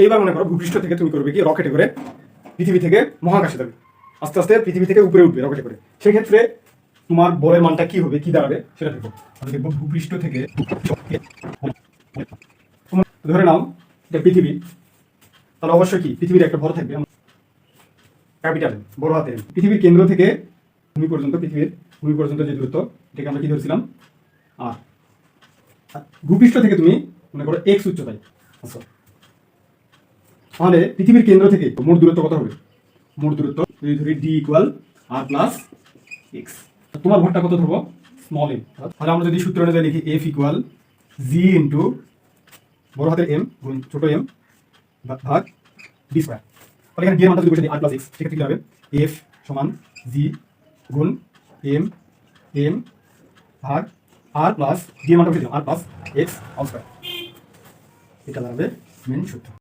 এইবার মনে করো ভূপৃষ্ঠ থেকে তুমি করবে কি রকেটে করে পৃথিবী থেকে মহাকাশে যাবে, আস্তে আস্তে পৃথিবী থেকে উপরে উঠবে রকেটে করে। সেক্ষেত্রে তোমার বলের মানটা কি হবে, কি দাঁড়াবে সেটা দেখবো। আমি দেখবো ভূপৃষ্ঠ থেকে, তোমার ধরে নাও এটা পৃথিবী, তাহলে অবশ্যই কি পৃথিবীর একটা ভর থাকবে ক্যাপিটাল বড় হাতে। পৃথিবীর কেন্দ্র থেকে ভূমি পর্যন্ত, পৃথিবীর ভূমি পর্যন্ত যে দূরত্ব, এটাকে আমরা কি ধরেছিলাম আর ভূপৃষ্ঠ থেকে তুমি মনে করো এক্স উচ্চতায়। আচ্ছা, তাহলে পৃথিবীর কেন্দ্র থেকে মোট দূরত্ব কত হবে? মোট দূরত্ব যদি ধরি D equal R plus X, তোমার ভরটা কত ধরবো? Small M. তাহলে আমরা যদি সূত্র অনুযায়ী লিখি এফ ইকুয়াল জি ইন্টু বড় হাতের এম গুণ ছোট এম ভাগ ডি স্কোয়ার। তাহলে এখানে ডি এর মানটা যদি বসে দিই আর প্লাস এক্স, সেক্ষেত্রে কি হবে? এফ সমান জি গুণ এম এম ভাগ আর প্লাস ডি এর মানটা বসে দিলাম আর প্লাস এক্স অল স্কোয়ার। এটা দাঁড়াবে মেন সূত্র।